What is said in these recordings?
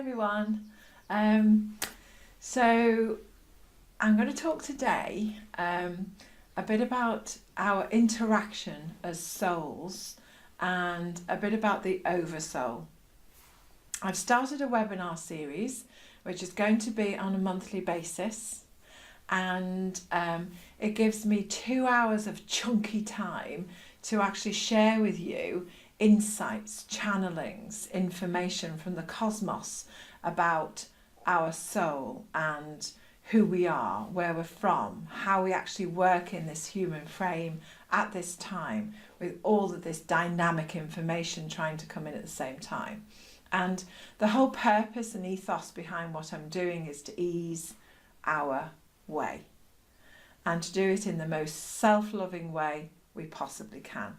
everyone. So I'm going to talk today a bit about our interaction as souls and a bit about the Oversoul. I've started a webinar series which is going to be on a monthly basis, and it gives me 2 hours of chunky time to actually share with you insights, channelings, information from the cosmos about our soul and who we are, where we're from, how we actually work in this human frame at this time with all of this dynamic information trying to come in at the same time. And the whole purpose and ethos behind what I'm doing is to ease our way and to do it in the most self-loving way we possibly can.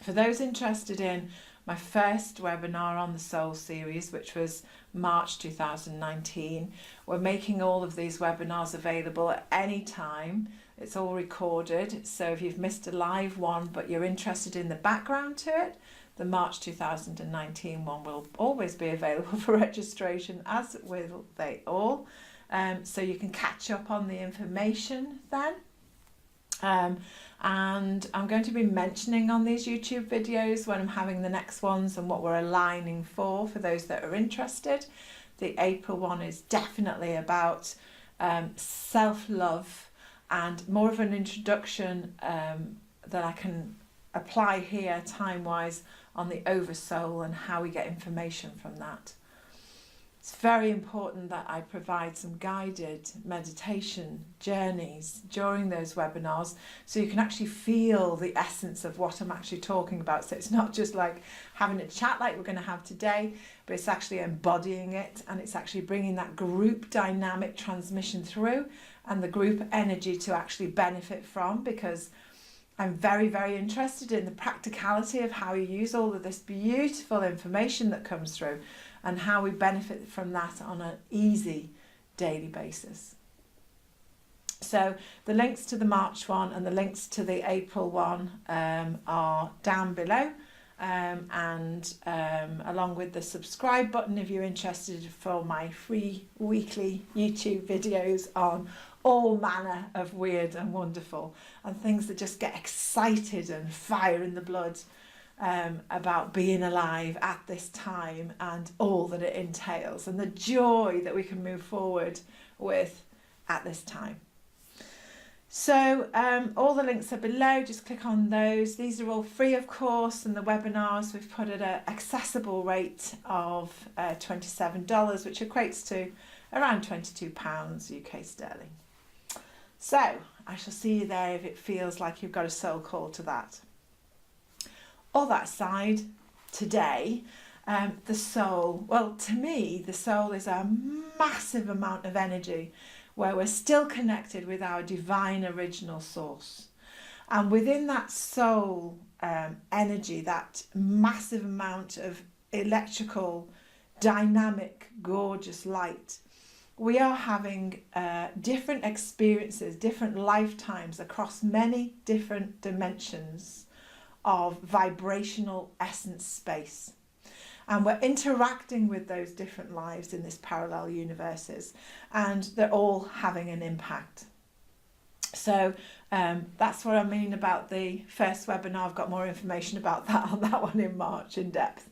For those interested in my first webinar on the Soul series, which was March 2019, we're making all of these webinars available at any time. It's all recorded, so if you've missed a live one but you're interested in the background to it, the March 2019 one will always be available for registration, as will they all. So you can catch up on the information then. And I'm going to be mentioning on these YouTube videos when I'm having the next ones and what we're aligning for those that are interested. The April one is definitely about self-love and more of an introduction that I can apply here time-wise on the Oversoul and how we get information from that. It's very important that I provide some guided meditation journeys during those webinars so you can actually feel the essence of what I'm actually talking about. So it's not just like having a chat like we're going to have today, but it's actually embodying it, and it's actually bringing that group dynamic transmission through and the group energy to actually benefit from, because I'm very, very interested in the practicality of how you use all of this beautiful information that comes through and how we benefit from that on an easy daily basis. So the links to the March one and the links to the April one are down below, and along with the subscribe button if you're interested for my free weekly YouTube videos on all manner of weird and wonderful and things that just get excited and fire in the blood about being alive at this time and all that it entails and the joy that we can move forward with at this time. So all the links are below, just click on those. These are all free, of course, and the webinars we've put at an accessible rate of $27, which equates to around £22 UK sterling. So I shall see you there if it feels like you've got a soul call to that. All that aside, today, the soul, well, to me, the soul is a massive amount of energy where we're still connected with our divine original source. And within that soul energy, that massive amount of electrical, dynamic, gorgeous light, we are having different experiences, different lifetimes across many different dimensions of vibrational essence space. And we're interacting with those different lives in this parallel universes, and they're all having an impact. So that's what I mean about the first webinar. I've got more information about that on that one in March in depth.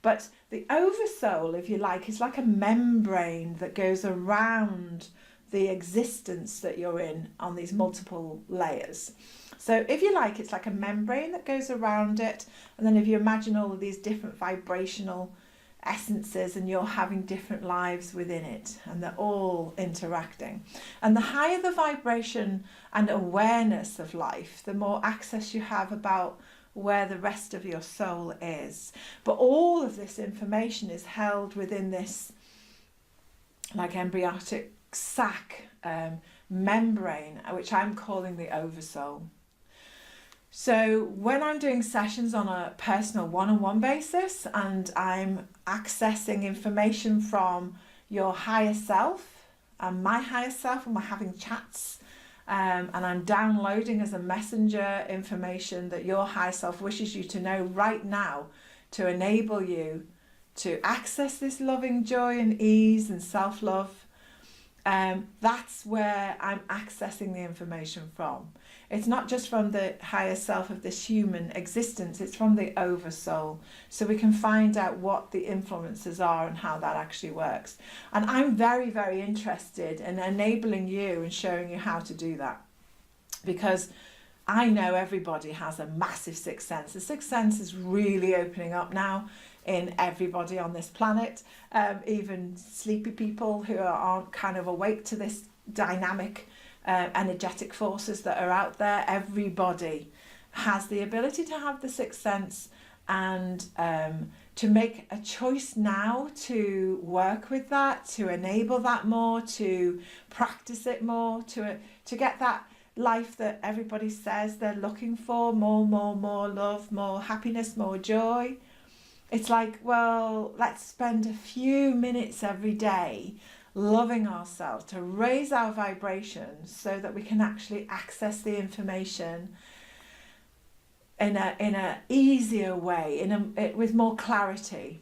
But the Oversoul, if you like, is like a membrane that goes around the existence that you're in on these multiple layers. So if you like, it's like a membrane that goes around it, and then if you imagine all of these different vibrational essences and you're having different lives within it and they're all interacting. And the higher the vibration and awareness of life, the more access you have about where the rest of your soul is. But all of this information is held within this like embryonic sac membrane, which I'm calling the Oversoul. So when I'm doing sessions on a personal one-on-one basis and I'm accessing information from your higher self and my higher self, and we're having chats, and I'm downloading as a messenger information that your higher self wishes you to know right now to enable you to access this loving joy and ease and self-love, that's where I'm accessing the information from. It's not just from the higher self of this human existence, it's from the Oversoul. So we can find out what the influences are and how that actually works. And I'm very, very interested in enabling you and showing you how to do that. Because I know everybody has a massive sixth sense. The sixth sense is really opening up now in everybody on this planet, even sleepy people who aren't kind of awake to this dynamic energetic forces that are out there. Everybody has the ability to have the sixth sense and to make a choice now to work with that, to enable that more, to practice it more, to get that life that everybody says they're looking for, more love, more happiness, more joy. It's like, well, let's spend a few minutes every day loving ourselves to raise our vibrations so that we can actually access the information in a easier way, with more clarity.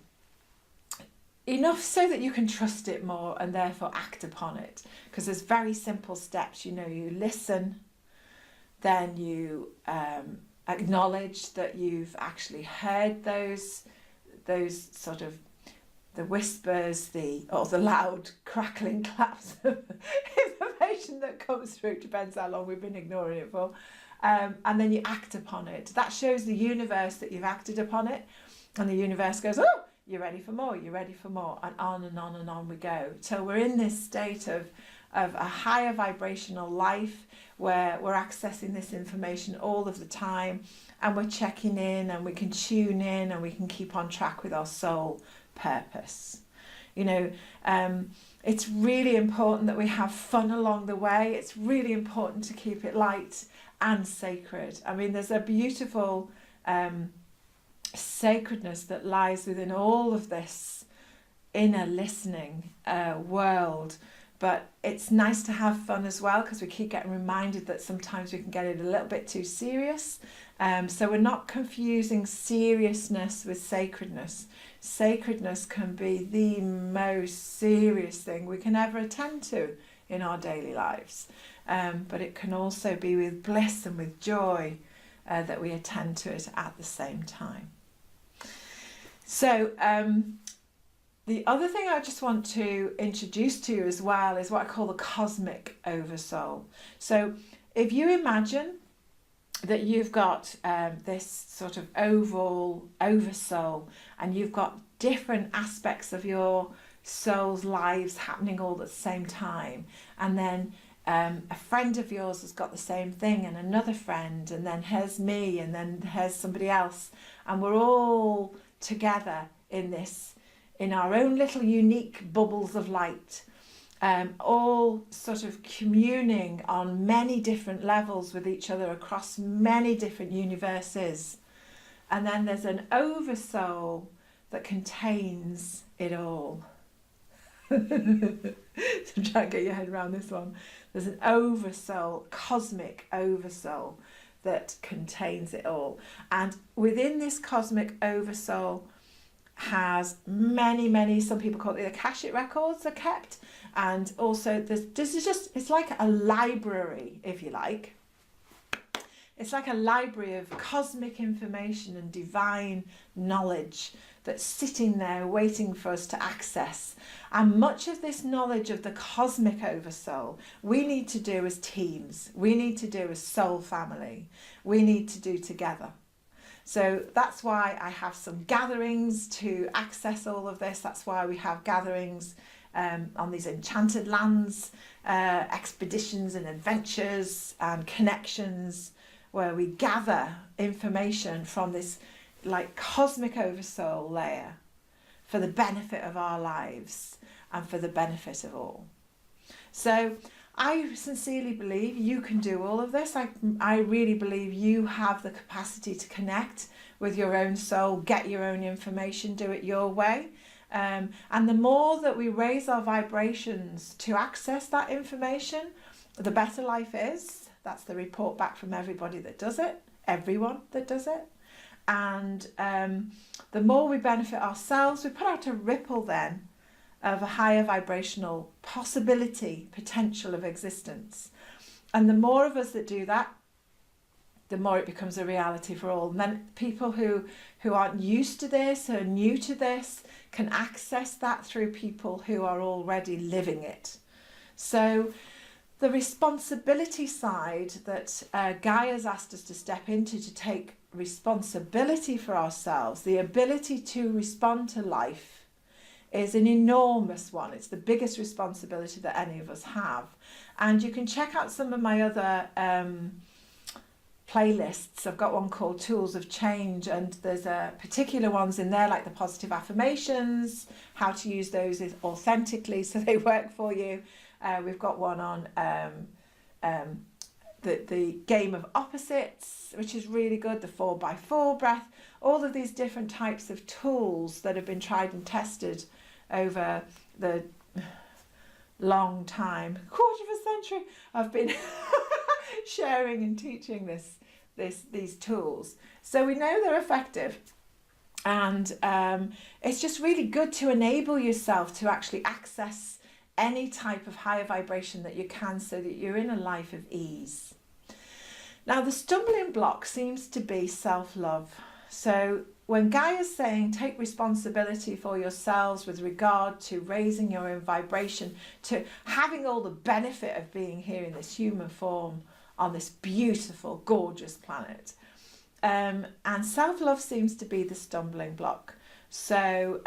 Enough so that you can trust it more and therefore act upon it. Because there's very simple steps. You listen, then you acknowledge that you've actually heard those sort of the whispers, or the loud crackling claps of information that comes through, depends how long we've been ignoring it for, and then you act upon it. That shows the universe that you've acted upon it, and the universe goes, oh, you're ready for more, you're ready for more, and on and on and on we go, till we're in this state of a higher vibrational life where we're accessing this information all of the time, and we're checking in, and we can tune in, and we can keep on track with our soul purpose. It's really important that we have fun along the way. It's really important to keep it light and sacred. I mean, there's a beautiful sacredness that lies within all of this inner listening world. But it's nice to have fun as well, because we keep getting reminded that sometimes we can get it a little bit too serious. So we're not confusing seriousness with sacredness. Sacredness can be the most serious thing we can ever attend to in our daily lives. But it can also be with bliss and with joy that we attend to it at the same time. So the other thing I just want to introduce to you as well is what I call the cosmic Oversoul. So if you imagine that you've got this sort of oval Oversoul, and you've got different aspects of your soul's lives happening all at the same time, and then a friend of yours has got the same thing, and another friend, and then here's me, and then here's somebody else, and we're all together in our own little unique bubbles of light, all sort of communing on many different levels with each other across many different universes. And then there's an Oversoul that contains it all. So try and get your head around this one. There's an Oversoul, cosmic Oversoul, that contains it all. And within this cosmic Oversoul has many, some people call it the Akashic records are kept, and also this is just, it's like a library, if you like. It's like a library of cosmic information and divine knowledge that's sitting there waiting for us to access. And much of this knowledge of the cosmic Oversoul we need to do as teams, we need to do as soul family, we need to do together. So that's why I have some gatherings to access all of this. That's why we have gatherings on these enchanted lands, expeditions and adventures and connections, where we gather information from this like cosmic Oversoul layer for the benefit of our lives and for the benefit of all. So I sincerely believe you can do all of this. I really believe you have the capacity to connect with your own soul, get your own information, do it your way. And the more that we raise our vibrations to access that information, the better life is. That's the report back from everybody that does it, everyone that does it. And the more we benefit ourselves, we put out a ripple then of a higher vibrational possibility, potential of existence. And the more of us that do that, the more it becomes a reality for all. And then people who aren't used to this, or new to this, can access that through people who are already living it. So the responsibility side that Guy has asked us to step into, to take responsibility for ourselves, the ability to respond to life, is an enormous one. It's the biggest responsibility that any of us have. And you can check out some of my other playlists. I've got one called Tools of Change, and there's particular ones in there, like the positive affirmations, how to use those authentically so they work for you. We've got one on the game of opposites, which is really good, the 4x4 breath, all of these different types of tools that have been tried and tested over the long time, quarter of a century, I've been sharing and teaching these tools. So we know they're effective, and it's just really good to enable yourself to actually access any type of higher vibration that you can, so that you're in a life of ease. Now, the stumbling block seems to be self-love. So when Guy is saying take responsibility for yourselves with regard to raising your own vibration, to having all the benefit of being here in this human form on this beautiful, gorgeous planet, and self-love seems to be the stumbling block. So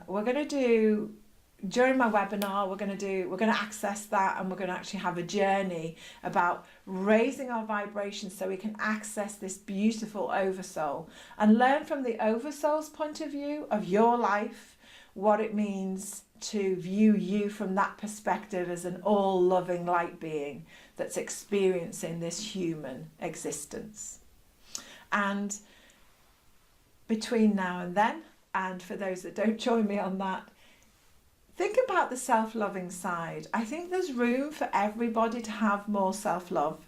we're going to do, during my webinar, we're going to access that, and we're going to actually have a journey about raising our vibration so we can access this beautiful oversoul and learn from the oversoul's point of view of your life, what it means to view you from that perspective as an all-loving light being that's experiencing this human existence. And between now and then, and for those that don't join me on that, think about the self-loving side. I think there's room for everybody to have more self-love.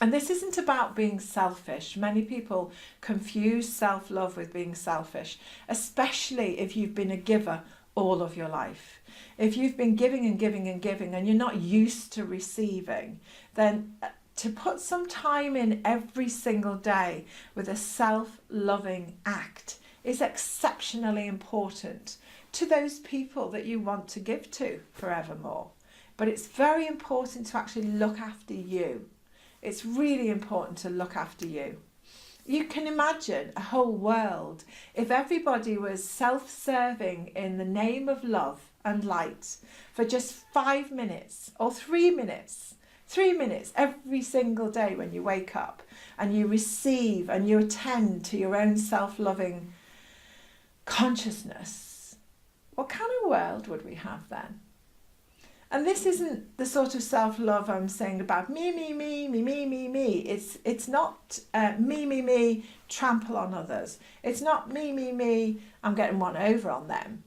And this isn't about being selfish. Many people confuse self-love with being selfish, especially if you've been a giver all of your life. If you've been giving and giving and giving and you're not used to receiving, then to put some time in every single day with a self-loving act is exceptionally important to those people that you want to give to forevermore. But it's very important to actually look after you. It's really important to look after you. You can imagine a whole world if everybody was self-serving in the name of love and light for just 5 minutes or 3 minutes. 3 minutes every single day when you wake up, and you receive and you attend to your own self-loving consciousness. What kind of world would we have then? And this isn't the sort of self-love I'm saying about me. It's not me, trample on others. It's not me, I'm getting one over on them.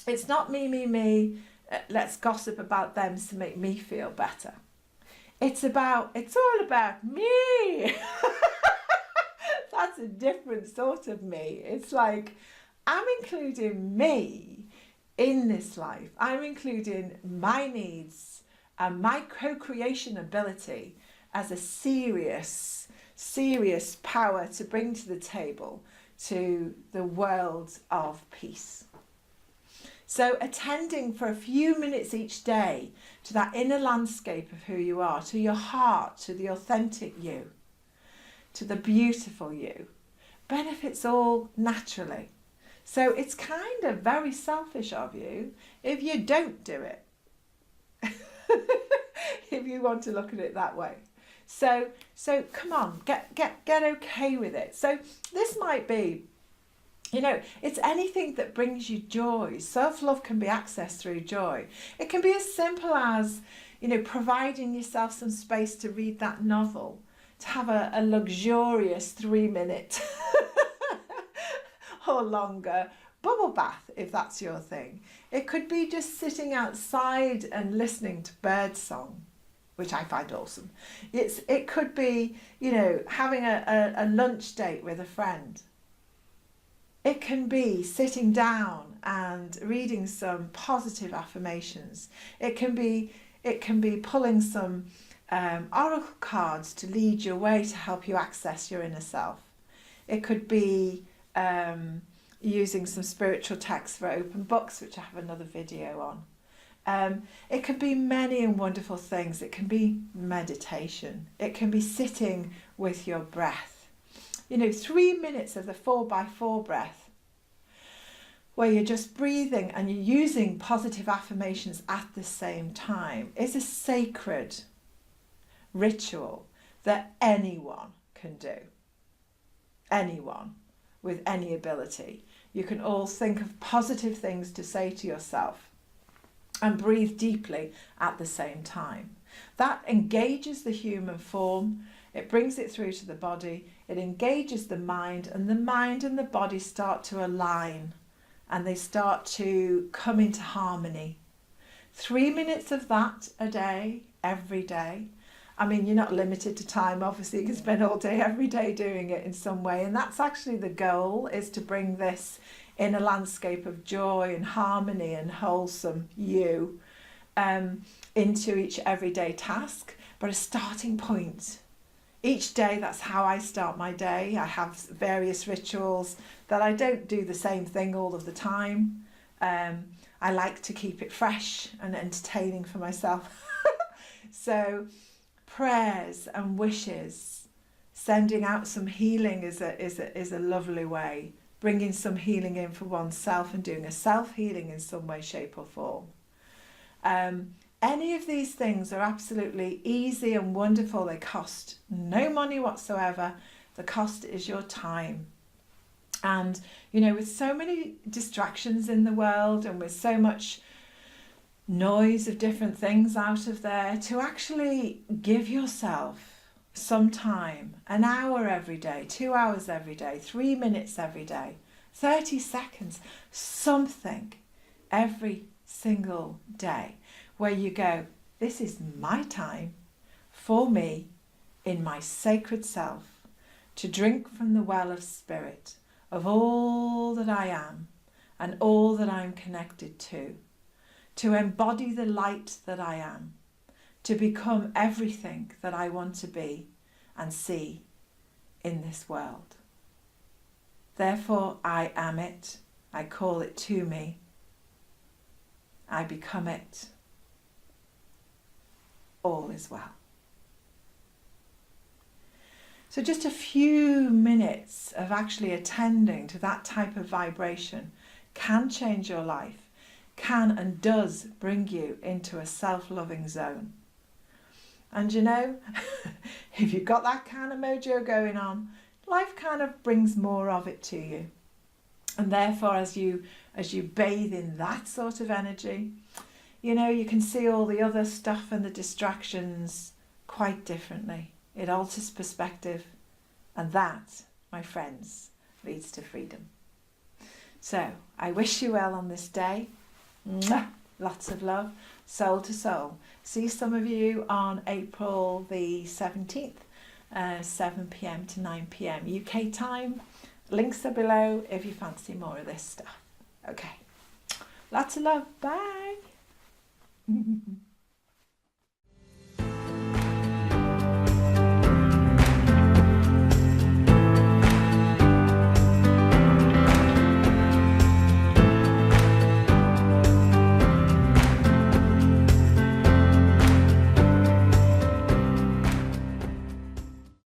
It's not me, let's gossip about them to make me feel better. It's all about me. That's a different sort of me. It's like, I'm including me in this life. I'm including my needs and my co-creation ability as a serious power to bring to the table to the world of peace. So attending for a few minutes each day to that inner landscape of who you are, to your heart, to the authentic you, to the beautiful you, benefits all naturally. So it's kind of very selfish of you if you don't do it, if you want to look at it that way. So come on, get okay with it. So this might be, it's anything that brings you joy. Self-love can be accessed through joy. It can be as simple as, providing yourself some space to read that novel, to have a luxurious 3-minute or longer bubble bath, if that's your thing. It could be just sitting outside and listening to bird song, which I find awesome. It could be, having a lunch date with a friend. It can be sitting down and reading some positive affirmations. It can be pulling some oracle cards to lead your way to help you access your inner self. It could be using some spiritual texts for open books, which I have another video on. It can be many and wonderful things. It can be meditation. It can be sitting with your breath. 3 minutes of the 4x4 breath, where you're just breathing and you're using positive affirmations at the same time, is a sacred ritual that anyone can do. Anyone with any ability. You can all think of positive things to say to yourself and breathe deeply at the same time. That engages the human form. It brings it through to the body. It engages the mind, and the mind and the body start to align and they start to come into harmony. 3 minutes of that a day, every day. I mean, you're not limited to time, obviously. You can spend all day, every day doing it in some way. And that's actually the goal, is to bring this inner landscape of joy and harmony and wholesome you into each everyday task, but a starting point. Each day, that's how I start my day. I have various rituals that I don't do the same thing all of the time. I like to keep it fresh and entertaining for myself. So prayers and wishes, sending out some healing is a lovely way. Bringing some healing in for oneself and doing a self-healing in some way, shape or form. Any of these things are absolutely easy and wonderful. They cost no money whatsoever. The cost is your time. And, with so many distractions in the world and with so much noise of different things out of there, to actually give yourself some time, an hour every day, 2 hours every day, 3 minutes every day, 30 seconds, something every single day, where you go, this is my time for me in my sacred self, to drink from the well of spirit of all that I am and all that I'm connected to embody the light that I am, to become everything that I want to be and see in this world. Therefore, I am it. I call it to me. I become it. All is well. So just a few minutes of actually attending to that type of vibration can change your life, can and does bring you into a self-loving zone. And if you've got that kind of mojo going on, life kind of brings more of it to you. And therefore, as you bathe in that sort of energy, you can see all the other stuff and the distractions quite differently. It alters perspective, and that, my friends, leads to freedom. So I wish you well on this day. Mwah! Lots of love, soul to soul. See some of you on April the 17th, 7 p.m. to 9 p.m. UK time. Links are below if you fancy more of this stuff. Okay. Lots of love. Bye.